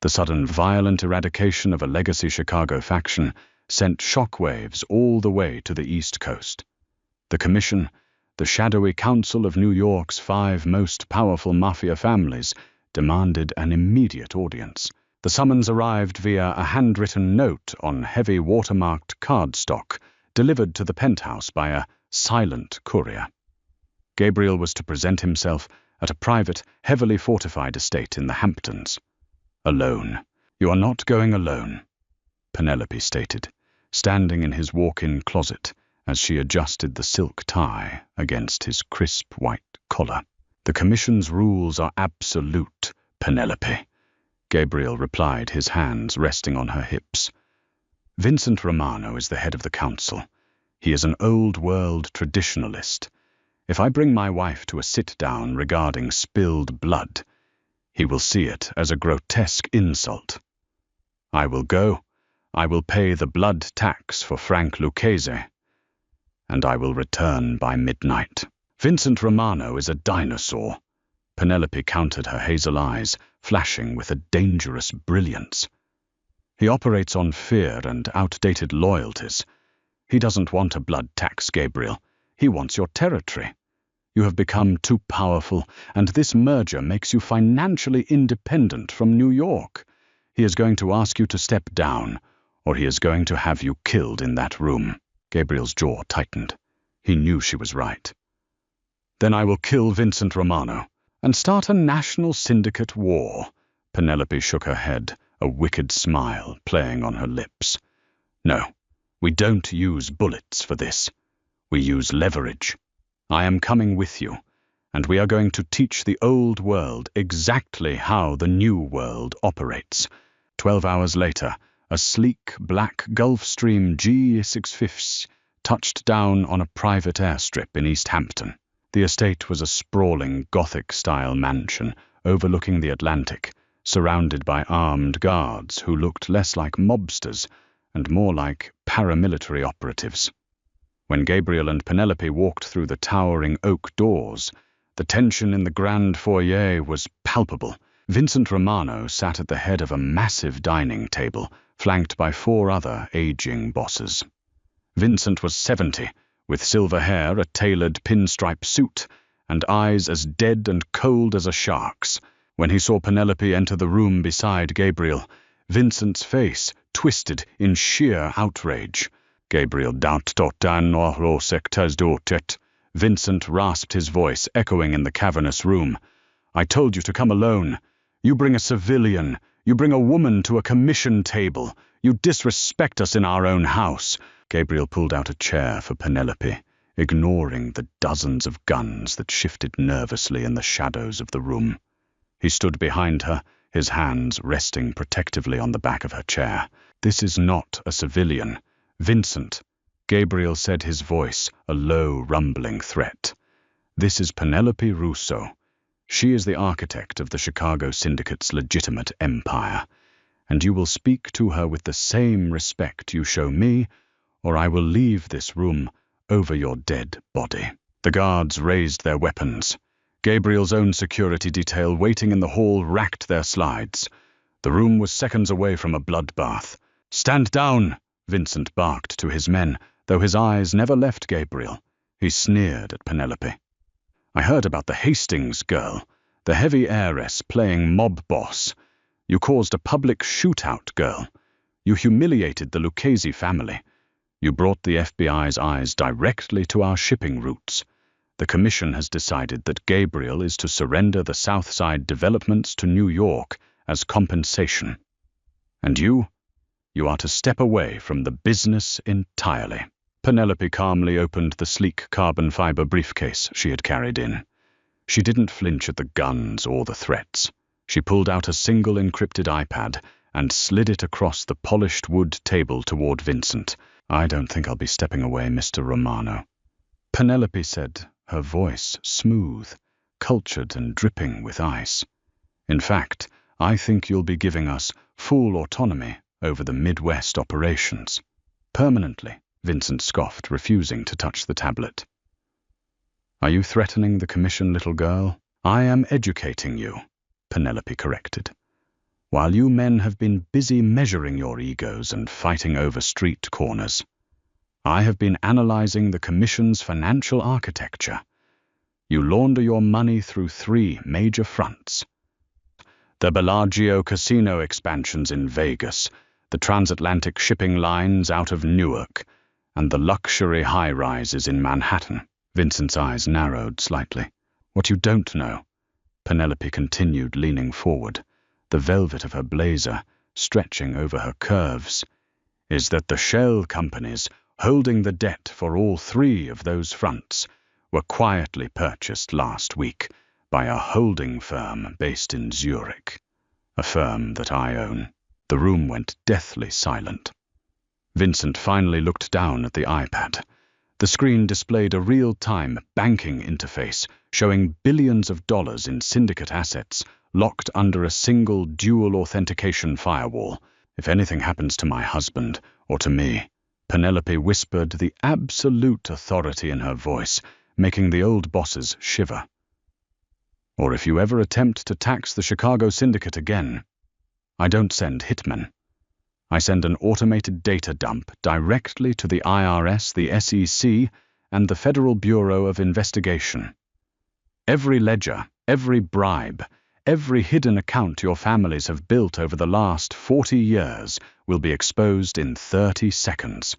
The sudden violent eradication of a legacy Chicago faction sent shockwaves all the way to the East Coast. The Commission, the shadowy council of New York's 5 most powerful Mafia families, demanded an immediate audience. The summons arrived via a handwritten note on heavy watermarked cardstock, delivered to the penthouse by a silent courier. Gabriel was to present himself at a private, heavily fortified estate in the Hamptons. Alone. "You are not going alone," Penelope stated, standing in his walk-in closet as she adjusted the silk tie against his crisp white collar. "The Commission's rules are absolute, Penelope," Gabriel replied, his hands resting on her hips. "Vincent Romano is the head of the council. He is an old-world traditionalist. If I bring my wife to a sit-down regarding spilled blood, he will see it as a grotesque insult. I will go, I will pay the blood tax for Frank Lucchese, and I will return by midnight. Vincent Romano is a dinosaur. Penelope countered, her hazel eyes flashing with a dangerous brilliance. He operates on fear and outdated loyalties. He doesn't want a blood tax, Gabriel. He wants your territory. You have become too powerful, and this merger makes you financially independent from New York. He is going to ask you to step down, or he is going to have you killed in that room. Gabriel's jaw tightened. He knew she was right. Then I will kill Vincent Romano and start a national syndicate war. Penelope shook her head, a wicked smile playing on her lips. No, we don't use bullets for this. We use leverage. I am coming with you, and we are going to teach the old world exactly how the new world operates. 12 hours later, a sleek black Gulfstream G650 touched down on a private airstrip in East Hampton. The estate was a sprawling Gothic-style mansion overlooking the Atlantic, surrounded by armed guards who looked less like mobsters and more like paramilitary operatives. When Gabriel and Penelope walked through the towering oak doors, the tension in the grand foyer was palpable. Vincent Romano sat at the head of a massive dining table, flanked by 4 other aging bosses. Vincent was 70, with silver hair, a tailored pinstripe suit, and eyes as dead and cold as a shark's. When he saw Penelope enter the room beside Gabriel, Vincent's face twisted in sheer outrage. Gabriel Vincent rasped his voice, echoing in the cavernous room. I told you to come alone. You bring a civilian. You bring a woman to a commission table. You disrespect us in our own house. Gabriel pulled out a chair for Penelope, ignoring the dozens of guns that shifted nervously in the shadows of the room. He stood behind her, his hands resting protectively on the back of her chair. This is not a civilian. Vincent, Gabriel said, his voice a low, rumbling threat. This is Penelope Russo. She is the architect of the Chicago Syndicate's legitimate empire, and you will speak to her with the same respect you show me, or I will leave this room over your dead body. The guards raised their weapons. Gabriel's own security detail waiting in the hall racked their slides. The room was seconds away from a bloodbath. Stand down, Vincent barked to his men, though his eyes never left Gabriel. He sneered at Penelope. I heard about the Hastings girl, the heavy heiress playing mob boss. You caused a public shootout, girl. You humiliated the Lucchese family. You brought the FBI's eyes directly to our shipping routes. The commission has decided that Gabriel is to surrender the South Side developments to New York as compensation. And you are to step away from the business entirely. Penelope calmly opened the sleek carbon fiber briefcase she had carried in. She didn't flinch at the guns or the threats. She pulled out a single encrypted iPad and slid it across the polished wood table toward Vincent. I don't think I'll be stepping away, Mr. Romano. Penelope said, her voice smooth, cultured and dripping with ice. In fact, I think you'll be giving us full autonomy over the Midwest operations. Permanently, Vincent scoffed, refusing to touch the tablet. Are you threatening the commission, little girl? I am educating you, Penelope corrected. While you men have been busy measuring your egos and fighting over street corners, I have been analyzing the commission's financial architecture. You launder your money through 3 major fronts. The Bellagio casino expansions in Vegas, the transatlantic shipping lines out of Newark, and the luxury high-rises in Manhattan. Vincent's eyes narrowed slightly. What you don't know, Penelope continued, leaning forward, the velvet of her blazer stretching over her curves, is that the shell companies holding the debt for all 3 of those fronts were quietly purchased last week by a holding firm based in Zurich, a firm that I own. The room went deathly silent. Vincent finally looked down at the iPad. The screen displayed a real-time banking interface showing billions of dollars in syndicate assets locked under a single dual authentication firewall. "If anything happens to my husband or to me," Penelope whispered, the absolute authority in her voice, making the old bosses shiver. "Or if you ever attempt to tax the Chicago syndicate again, I don't send hitmen. I send an automated data dump directly to the IRS, the SEC, and the Federal Bureau of Investigation. Every ledger, every bribe, every hidden account your families have built over the last 40 years will be exposed in 30 seconds.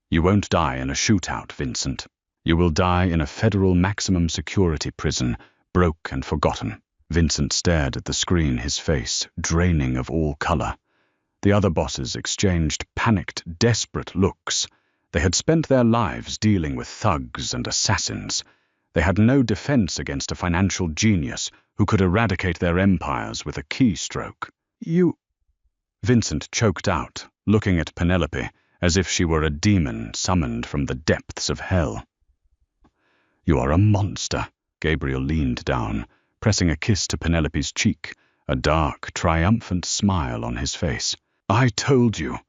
You won't die in a shootout, Vincent. You will die in a federal maximum security prison, broke and forgotten." Vincent stared at the screen, his face draining of all color. The other bosses exchanged panicked, desperate looks. They had spent their lives dealing with thugs and assassins. They had no defense against a financial genius who could eradicate their empires with a keystroke. "You—" Vincent choked out, looking at Penelope as if she were a demon summoned from the depths of hell. "You are a monster." Gabriel leaned down, pressing a kiss to Penelope's cheek, a dark, triumphant smile on his face. "I told you,"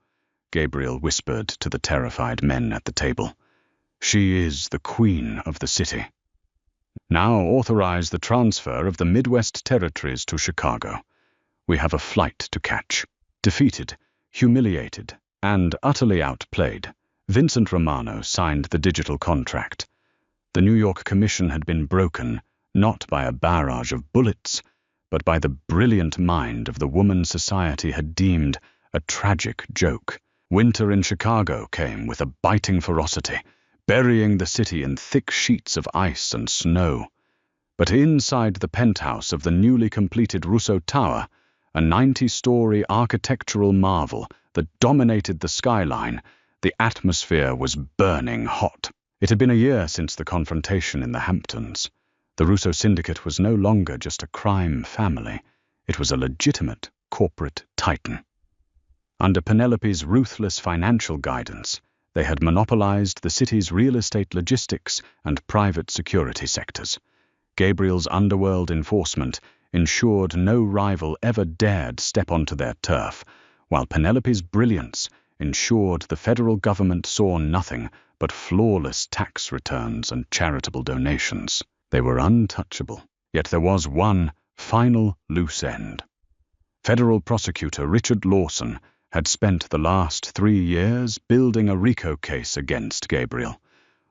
Gabriel whispered to the terrified men at the table. "She is the queen of the city. Now authorize the transfer of the Midwest territories to Chicago. We have a flight to catch." Defeated, humiliated, and utterly outplayed, Vincent Romano signed the digital contract. The New York Commission had been broken, not by a barrage of bullets, but by the brilliant mind of the woman society had deemed a tragic joke. Winter in Chicago came with a biting ferocity, burying the city in thick sheets of ice and snow. But inside the penthouse of the newly completed Russo Tower, a 90-story architectural marvel that dominated the skyline, the atmosphere was burning hot. It had been a year since the confrontation in the Hamptons. The Russo Syndicate was no longer just a crime family. It was a legitimate corporate titan. Under Penelope's ruthless financial guidance, they had monopolized the city's real estate, logistics, and private security sectors. Gabriel's underworld enforcement ensured no rival ever dared step onto their turf, while Penelope's brilliance ensured the federal government saw nothing but flawless tax returns and charitable donations. They were untouchable, yet there was one final loose end. Federal prosecutor Richard Lawson had spent the last 3 years building a RICO case against Gabriel.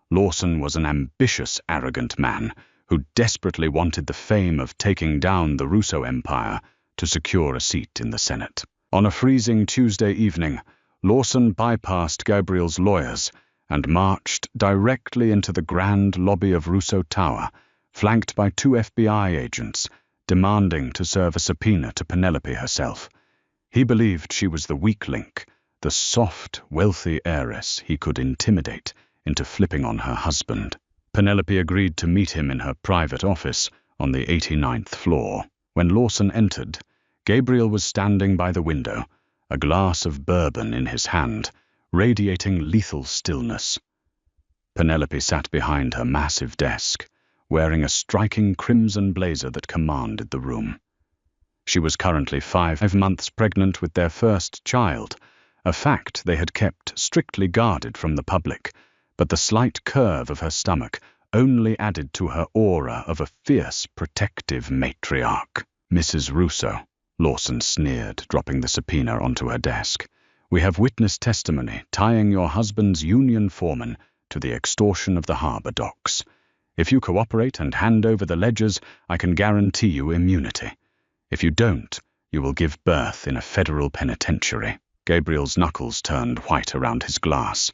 Lawson was an ambitious, arrogant man who desperately wanted the fame of taking down the Russo Empire to secure a seat in the Senate. On a freezing Tuesday evening, Lawson bypassed Gabriel's lawyers and marched directly into the grand lobby of Russo Tower, flanked by 2 FBI agents, demanding to serve a subpoena to Penelope herself. He believed she was the weak link, the soft, wealthy heiress he could intimidate into flipping on her husband. Penelope agreed to meet him in her private office on the 89th floor. When Lawson entered, Gabriel was standing by the window, a glass of bourbon in his hand, radiating lethal stillness. Penelope sat behind her massive desk, wearing a striking crimson blazer that commanded the room. She was currently 5 months pregnant with their first child, a fact they had kept strictly guarded from the public, but the slight curve of her stomach only added to her aura of a fierce, protective matriarch. "Mrs. Russo," Lawson sneered, dropping the subpoena onto her desk, "we have witness testimony tying your husband's union foreman to the extortion of the harbor docks. If you cooperate and hand over the ledgers, I can guarantee you immunity. If you don't, you will give birth in a federal penitentiary." Gabriel's knuckles turned white around his glass.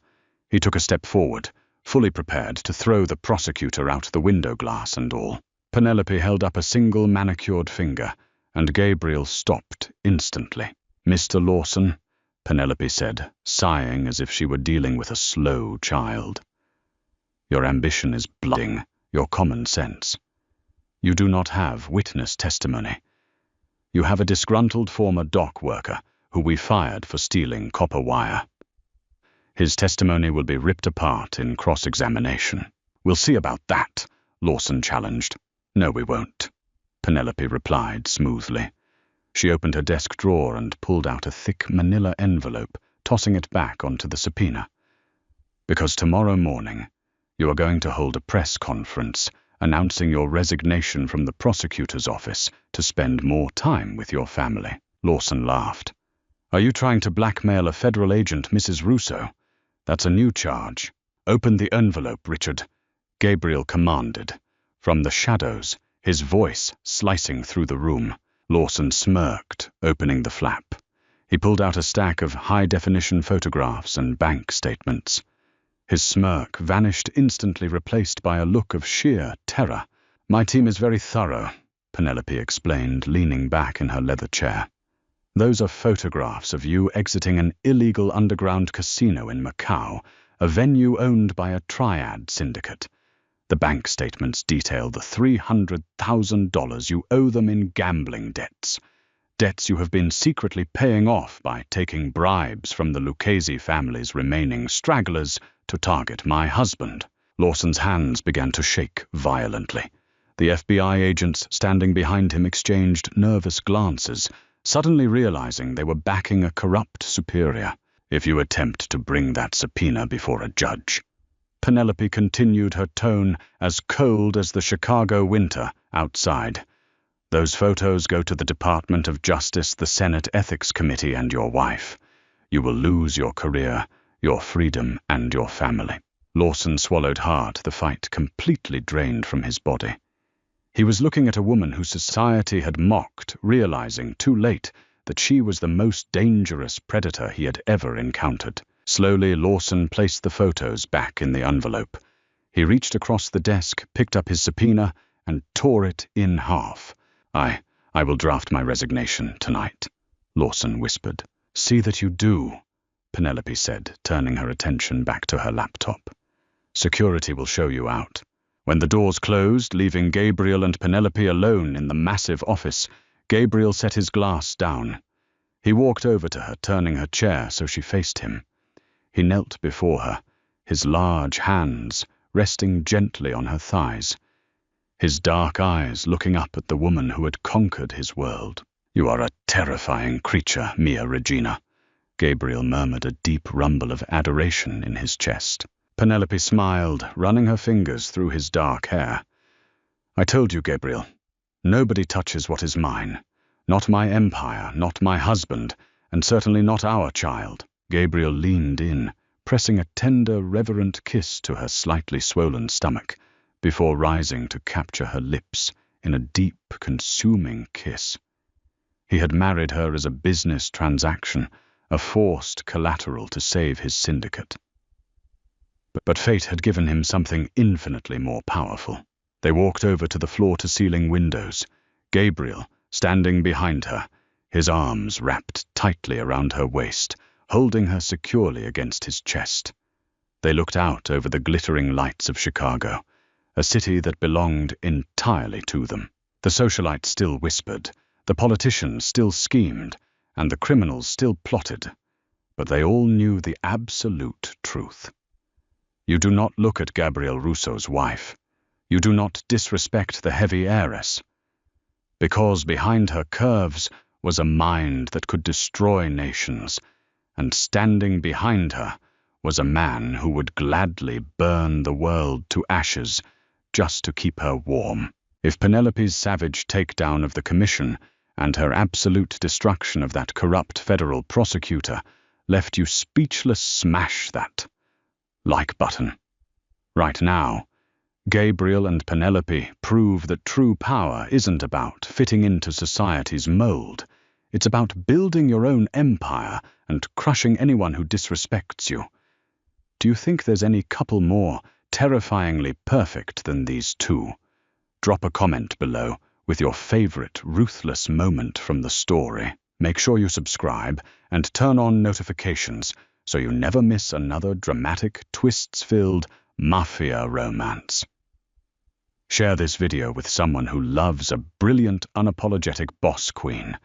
He took a step forward, fully prepared to throw the prosecutor out the window glass and all. Penelope held up a single manicured finger, and Gabriel stopped instantly. "Mr. Lawson," Penelope said, sighing as if she were dealing with a slow child. "Your ambition is blinding your common sense. You do not have witness testimony. You have a disgruntled former dock worker who we fired for stealing copper wire. His testimony will be ripped apart in cross-examination. We'll see about that, Lawson challenged. No, we won't, Penelope replied smoothly. She opened her desk drawer and pulled out a thick manila envelope, tossing it back onto the subpoena. Because tomorrow morning, you are going to hold a press conference announcing your resignation from the prosecutor's office to spend more time with your family. Lawson laughed. Are you trying to blackmail a federal agent, Mrs. Russo? That's a new charge. Open the envelope, Richard, Gabriel commanded. From the shadows, his voice slicing through the room. Lawson smirked, opening the flap. He pulled out a stack of high-definition photographs and bank statements. His smirk vanished instantly, replaced by a look of sheer terror. My team is very thorough, Penelope explained, leaning back in her leather chair. Those are photographs of you exiting an illegal underground casino in Macau, a venue owned by a triad syndicate. The bank statements detail the $300,000 you owe them in gambling debts. Debts you have been secretly paying off by taking bribes from the Lucchese family's remaining stragglers to target my husband. Lawson's hands began to shake violently. The FBI agents standing behind him exchanged nervous glances, suddenly realizing they were backing a corrupt superior. If you attempt to bring that subpoena before a judge. Penelope continued, her tone as cold as the Chicago winter outside. Those photos go to the Department of Justice, the Senate Ethics Committee, and your wife. You will lose your career, your freedom, and your family. Lawson swallowed hard, the fight completely drained from his body. He was looking at a woman whose society had mocked, realizing too late that she was the most dangerous predator he had ever encountered. Slowly, Lawson placed the photos back in the envelope. He reached across the desk, picked up his subpoena, and tore it in half. I will draft my resignation tonight, Lawson whispered. See that you do, Penelope said, turning her attention back to her laptop. Security will show you out. When the doors closed, leaving Gabriel and Penelope alone in the massive office, Gabriel set his glass down. He walked over to her, turning her chair so she faced him. He knelt before her, his large hands resting gently on her thighs, his dark eyes looking up at the woman who had conquered his world. You are a terrifying creature, Mia Regina, Gabriel murmured, a deep rumble of adoration in his chest. Penelope smiled, running her fingers through his dark hair. I told you, Gabriel, nobody touches what is mine. Not my empire, not my husband, and certainly not our child. Gabriel leaned in, pressing a tender, reverent kiss to her slightly swollen stomach, before rising to capture her lips in a deep, consuming kiss. He had married her as a business transaction, a forced collateral to save his syndicate. But fate had given him something infinitely more powerful. They walked over to the floor-to-ceiling windows, Gabriel standing behind her, his arms wrapped tightly around her waist, holding her securely against his chest. They looked out over the glittering lights of Chicago, a city that belonged entirely to them. The socialites still whispered, the politicians still schemed, and the criminals still plotted, but they all knew the absolute truth. You do not look at Gabriel Russo's wife. You do not disrespect the heavy heiress. Because behind her curves was a mind that could destroy nations, and standing behind her was a man who would gladly burn the world to ashes just to keep her warm. If Penelope's savage takedown of the commission and her absolute destruction of that corrupt federal prosecutor left you speechless, smash that like button. Right now, Gabriel and Penelope prove that true power isn't about fitting into society's mold. It's about building your own empire and crushing anyone who disrespects you. Do you think there's any couple more terrifyingly perfect than these two? Drop a comment below with your favorite ruthless moment from the story. Make sure you subscribe and turn on notifications so you never miss another dramatic, twists-filled Mafia romance. Share this video with someone who loves a brilliant, unapologetic boss queen.